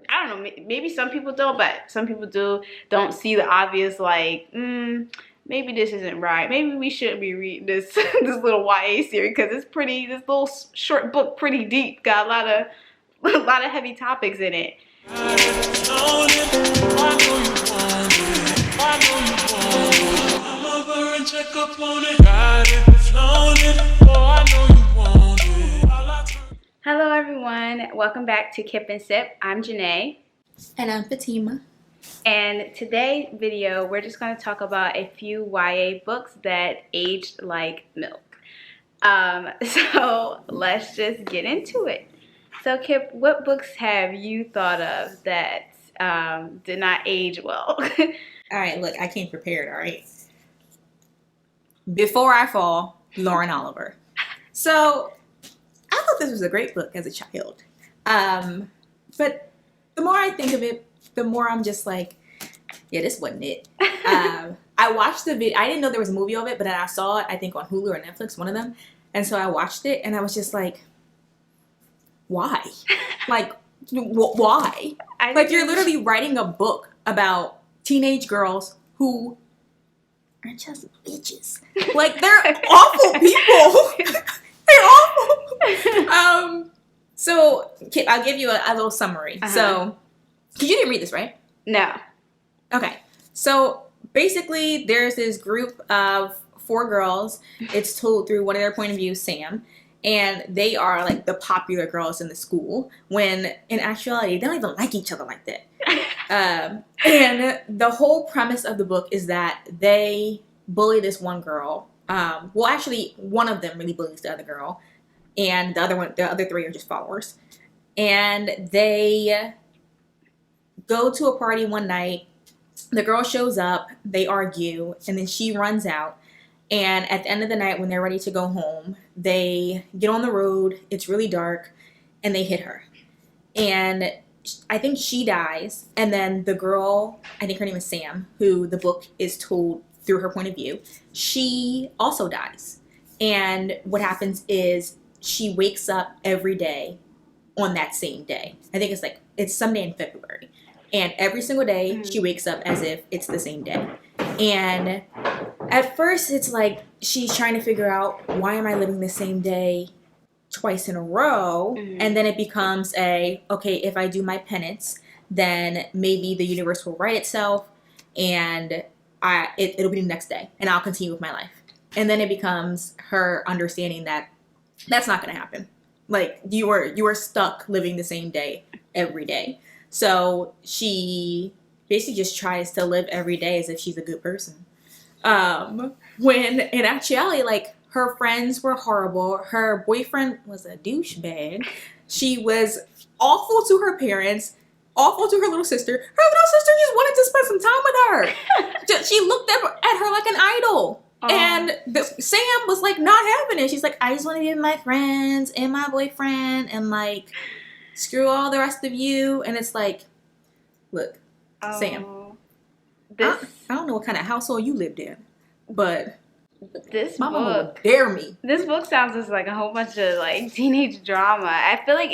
I don't know, maybe some people don't, but some people don't see the obvious, like, maybe this isn't right. Maybe we shouldn't be reading this this little YA series because this little short book pretty deep. Got a lot of heavy topics in it. Hello everyone, welcome back to KipnSip. I'm Janay. And I'm Fatimah. And today's video, we're just going to talk about a few YA books that aged like milk. So let's just get into it. So Kip, what books have you thought of that did not age well? All right, look, I came prepared, all right? Before I Fall, Lauren Oliver. So I thought this was a great book as a child. But the more I think of it, the more I'm just like, yeah, this wasn't it. I watched the video. I didn't know there was a movie of it, but then I saw it, I think, on Hulu or Netflix, one of them. And so I watched it, and I was just like, why? Like, why? Like, you're literally writing a book about teenage girls who are just bitches. Like, they're awful people. They're awful. So, Kip, I'll give you a little summary. So, because you didn't read this, right? No. Okay. So, basically, there's this group of 4 girls. It's told through one of their point of view, Sam. And they are, like, the popular girls in the school. When, in actuality, they don't even like each other like that. And the whole premise of the book is that they bully this one girl. Well, actually, one of them really bullies the other girl. And the other 3 are just followers. And they go to a party one night. The girl shows up. They argue. And then she runs out. And at the end of the night, when they're ready to go home, they get on the road. It's really dark. And they hit her. And I think she dies. And then the girl, I think her name is Sam, who the book is told through her point of view, she also dies. And what happens is she wakes up every day on that same day. I think it's someday in February. And every single day she wakes up as if it's the same day. And at first it's like she's trying to figure out, why am I living the same day twice in a row? And then it becomes okay, if I do my penance, then maybe the universe will right itself and it'll be the next day and I'll continue with my life. And then it becomes her understanding that that's not going to happen. Like, you are stuck living the same day every day. So she basically just tries to live every day as if she's a good person. When in actuality, like, her friends were horrible. Her boyfriend was a douchebag. She was awful to her parents, awful to her little sister. Her little sister just wanted to spend some time with her. She looked at her like an idol. And Sam was like not having it. She's like, I just want to be with my friends and my boyfriend and like screw all the rest of you. And it's like, look, Sam, I don't know what kind of household you lived in, but my mama would dare me. This book sounds just like a whole bunch of like teenage drama. I feel like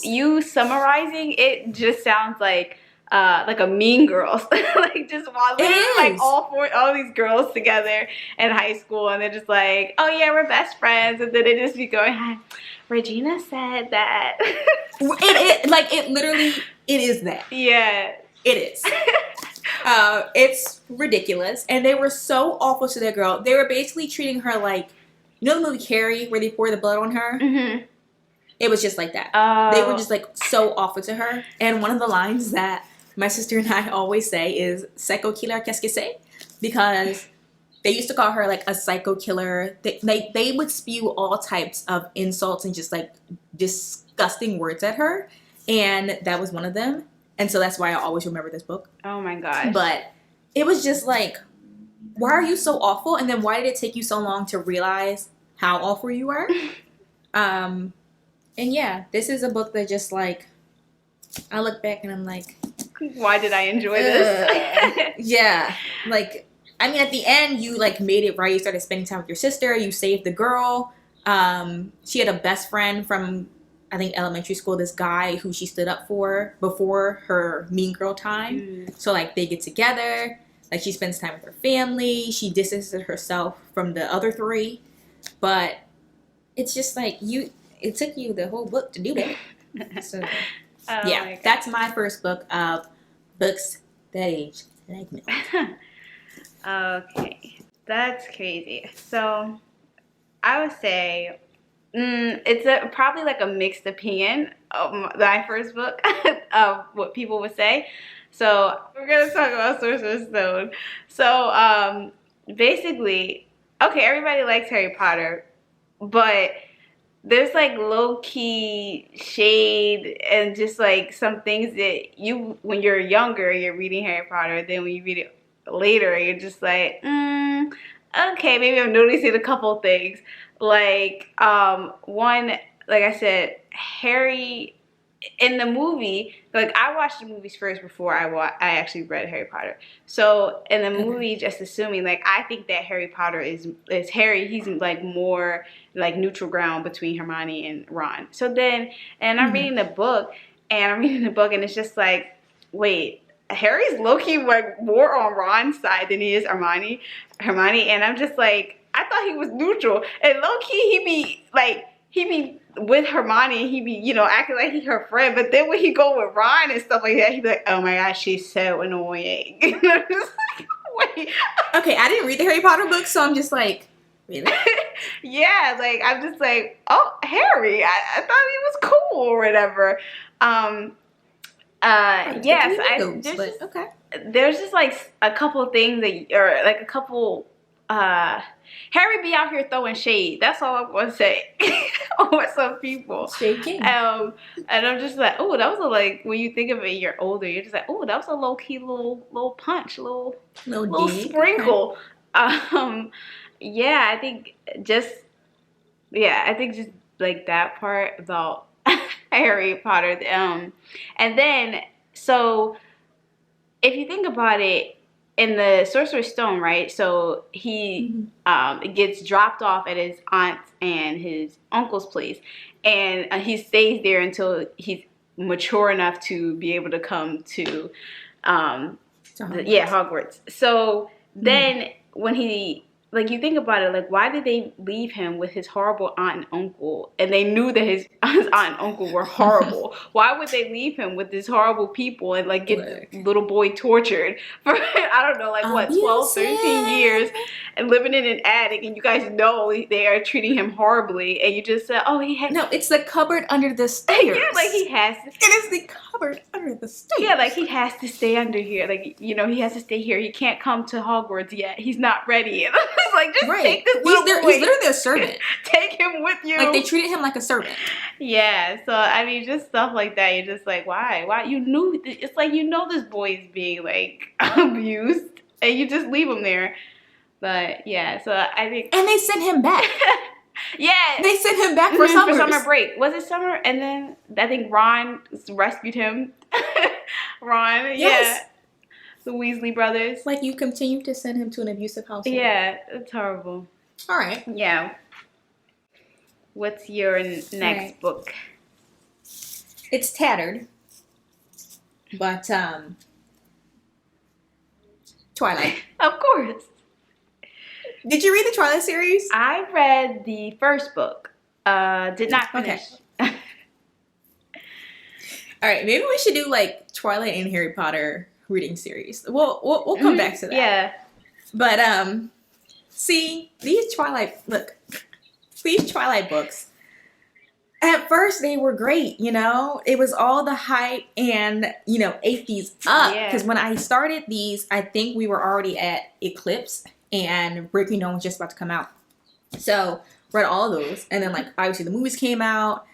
you summarizing it just sounds like a Mean Girls, like just like all these girls together in high school, and they're just like, oh yeah, we're best friends, and then they just be going, Regina said that. it literally is that. Yeah, it is. It's ridiculous, and they were so awful to that girl. They were basically treating her like, you know the movie Carrie where they pour the blood on her. It was just like that. They were just like so awful to her. And one of the lines that my sister and I always say is "Psycho killer, qu'est-ce que c'est?" Because they used to call her like a psycho killer. They would spew all types of insults and just like disgusting words at her, and that was one of them. And so that's why I always remember this book. Oh my gosh! But it was just like, why are you so awful? And then why did it take you so long to realize how awful you are? And yeah, this is a book that just like, I look back and I'm like, why did I enjoy this? Yeah. Like, I mean, at the end, you like made it right. You started spending time with your sister. You saved the girl. She had a best friend from I think, elementary school, this guy who she stood up for before her mean girl time. So, like, they get together. Like, she spends time with her family. She distances herself from the other three. But it's just like, it took you the whole book to do that. So, yeah, that's my first book of books that age like milk. Okay, that's crazy. So, I would say it's probably like a mixed opinion of my first book of what people would say. So we're gonna talk about Sorcerer's Stone. So basically, okay, everybody likes Harry Potter, but there's like low-key shade and just like some things that you, when you're younger, you're reading Harry Potter, then when you read it later, you're just like, okay, maybe I'm noticing a couple things. Like, one, like I said, Harry, in the movie, like I watched the movies first before I actually read Harry Potter. So in the movie, just assuming, like, I think that Harry Potter is Harry, he's like more like neutral ground between Hermione and Ron. So then, and I'm reading the book, and it's just like, wait, Harry's low-key like more on Ron's side than he is Hermione, and I'm just like, I thought he was neutral, and low-key he be with Hermione, he be, you know, acting like he her friend, but then when he go with Ron and stuff like that, he be like, oh my gosh, she's so annoying. And I'm just like, wait. Okay, I didn't read the Harry Potter book, so I'm just like, really? Yeah, like, I'm just like, oh, Harry, I thought he was cool or whatever. Yes, there's just like a couple of things that, or like a couple, Harry be out here throwing shade. That's all I'm gonna say. With some people. Shade king. And I'm just like, oh, that was a, like, when you think of it, you're older, you're just like, oh, that was a low key little punch, little sprinkle. Okay. Yeah, I think just like that part about Harry Potter. And then, so if you think about it, in the Sorcerer's Stone, right? So he gets dropped off at his aunt's and his uncle's place, and he stays there until he's mature enough to be able to come to Hogwarts. So then when he, like, you think about it, like, why did they leave him with his horrible aunt and uncle? And they knew that his aunt and uncle were horrible. Why would they leave him with these horrible people and, like, get the little boy tortured for, I don't know, like, 12, 13 years, and living in an attic, and you guys know they are treating him horribly, and you just said, oh, he had... No, it's the cupboard under the stairs. Yeah, like, he has to... It is the cupboard under the stairs. Yeah, like, he has to stay under here. Like, you know, he has to stay here. He can't come to Hogwarts yet. He's not ready. And it's like, just take this little boy. He's literally a servant. Take him with you. Like, they treated him like a servant. Yeah, so, I mean, just stuff like that. You're just like, why? Why? You knew, it's like, you know this boy is being, like, abused, and you just leave him there. But, yeah, so I think... And they sent him back. Yeah. They sent him back for summer break. Was it summer? And then I think Ron rescued him. Ron, yes. Yeah. The Weasley brothers. Like, you continue to send him to an abusive household. Yeah, it's horrible. All right. Yeah. What's your next book? It's tattered. But, Twilight. Of course. Did you read the Twilight series? I read the first book. Did not finish. Okay. All right, maybe we should do like Twilight and Harry Potter reading series. We'll come back to that. Yeah. But see, these Twilight books. At first, they were great, you know? It was all the hype and, you know, ate these up. Because when I started these, I think we were already at Eclipse and Breaking Dawn was just about to come out. So, read all of those. And then, like, obviously the movies came out.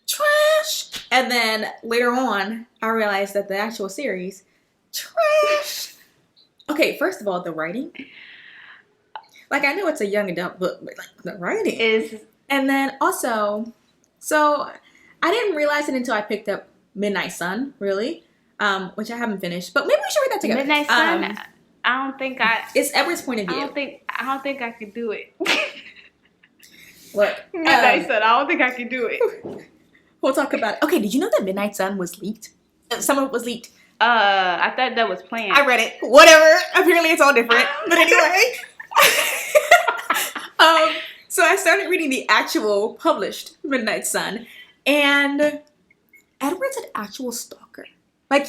Trash! And then later on, I realized that the actual series, trash! Okay, first of all, the writing. Like, I know it's a young adult book, but, like, the writing is... And then also, so I didn't realize it until I picked up Midnight Sun, really, which I haven't finished. But maybe we should read that together. Midnight Sun. I don't think It's Edward's point of view. I don't think I could do it. Look, Midnight Sun. I don't think I could do it. We'll talk about it. Okay, did you know that Midnight Sun was leaked? Some of it was leaked. I thought that was planned. I read it. Whatever. Apparently it's all different. But anyway. So I started reading the actual published Midnight Sun, and Edward's an actual stalker. Like,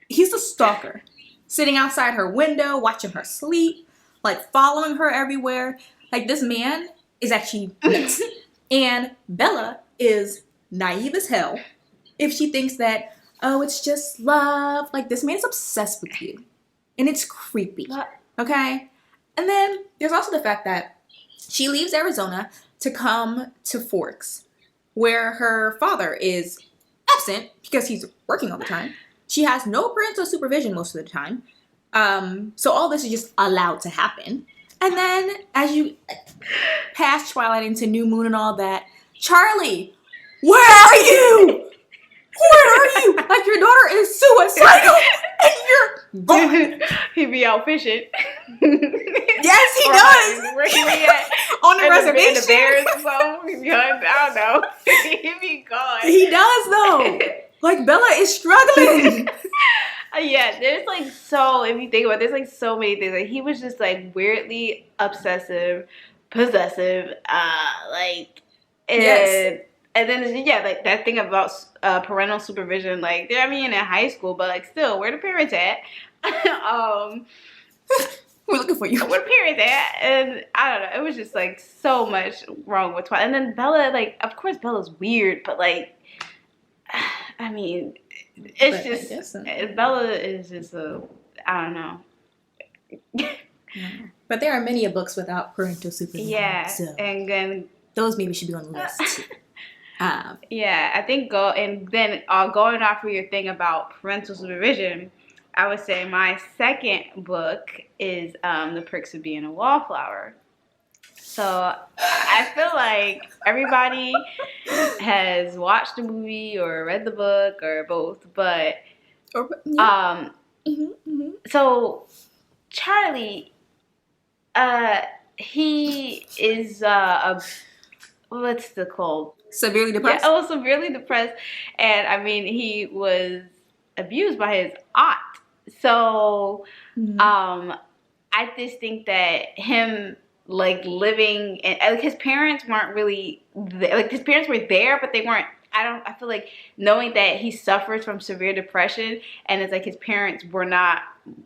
he's a stalker. Sitting outside her window, watching her sleep, like following her everywhere. Like, this man is actually nuts. And Bella is naive as hell if she thinks that, oh, it's just love. Like, this man's obsessed with you. And it's creepy. Okay? And then there's also the fact that she leaves Arizona to come to Forks, where her father is absent because he's working all the time. She has no parental supervision most of the time. So all this is just allowed to happen. And then as you pass Twilight into New Moon and all that, Charlie, where are you? Where are you? Like, your daughter is suicidal and you're gone. He be out fishing. Yes, he does. Where he be at? On the reservation. The bears or something. I don't know. He be gone. He does, though. Like, Bella is struggling. Yeah, there's like if you think about it, there's like so many things. Like, he was just like weirdly obsessive, possessive, yes. And then, yeah, like that thing about parental supervision, like, I mean, in high school, but like still, where the parents at? We're looking for you. Where the parents at? And I don't know, it was just like so much wrong with Twilight. And then Bella, like, of course Bella's weird, but like, I mean, it's just, Bella is just I don't know. But there are many books without parental supervision. Yeah, so and then those maybe should be on the list too. Yeah, I think going off of your thing about parental supervision, I would say my second book is The Perks of Being a Wallflower. So I feel like everybody has watched the movie or read the book or both, but so Charlie, he is what's the called? Severely depressed? Yeah, severely depressed. And I mean, he was abused by his aunt. So, I just think that him, like, living, and like, his parents weren't really, like, his parents were there, but they weren't, I feel like knowing that he suffers from severe depression, and it's like his parents were not,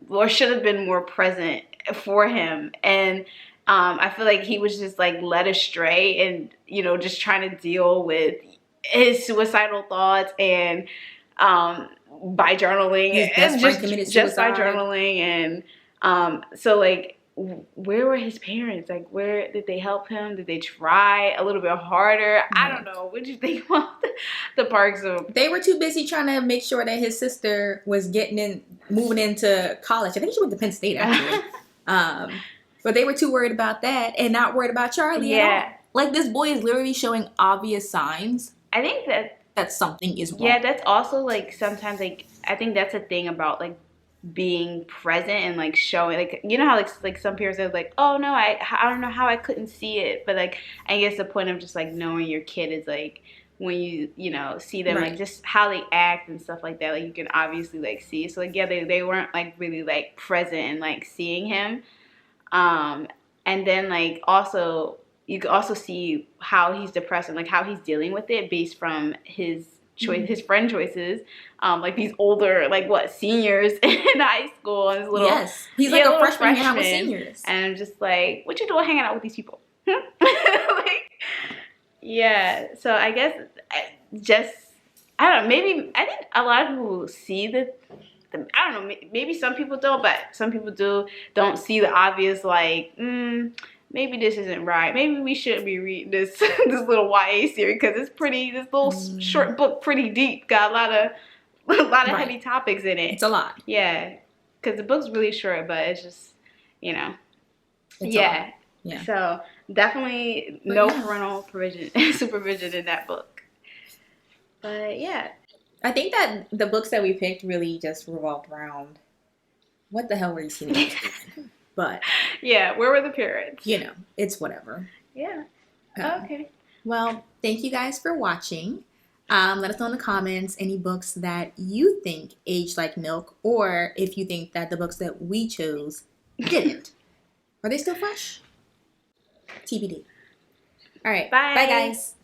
or should have been more present for him. And I feel like he was just like led astray and, you know, just trying to deal with his suicidal thoughts and by journaling. Just by journaling. And so, like, where were his parents? Like, where did they help him? Did they try a little bit harder? I don't know. What did you think about the Parks of? They were too busy trying to make sure that his sister was moving into college. I think she went to Penn State, actually. But they were too worried about that and not worried about Charlie at all. Like, this boy is literally showing obvious signs. I think that something is wrong. Yeah, that's also, like, sometimes, like, I think that's a thing about, like, being present and, like, showing, like, you know how, like some parents are like, oh, no, I don't know how I couldn't see it. But, like, I guess the point of just, like, knowing your kid is, like, when you know, see them, like, just how they act and stuff like that, like, you can obviously, like, see. So, like, yeah, they weren't, like, really, like, present and, like, seeing him. And then, like, also, you can also see how he's depressed and, like, how he's dealing with it based from his choice, his friend choices. Like, these older, like, seniors in high school. And his little, yes, he's like a freshman hanging out with seniors. And I'm just like, what you doing hanging out with these people? Like, yeah. So I guess I don't know. Maybe I think a lot of people see I don't know, maybe some people don't, but some people don't see the obvious, like, maybe this isn't right. Maybe we shouldn't be reading this this little YA series because this little short book pretty deep. Got a lot of heavy topics in it. It's a lot. Yeah, because the book's really short, but it's just, you know. It's yeah. So definitely no parental supervision in that book. But yeah. I think that the books that we picked really just revolved around what the hell were you seeing? But yeah, where were the parents? You know, it's whatever. Yeah. Okay. Well, thank you guys for watching. Let us know in the comments any books that you think aged like milk, or if you think that the books that we chose didn't. Are they still fresh? TBD. All right. Bye. Bye, guys.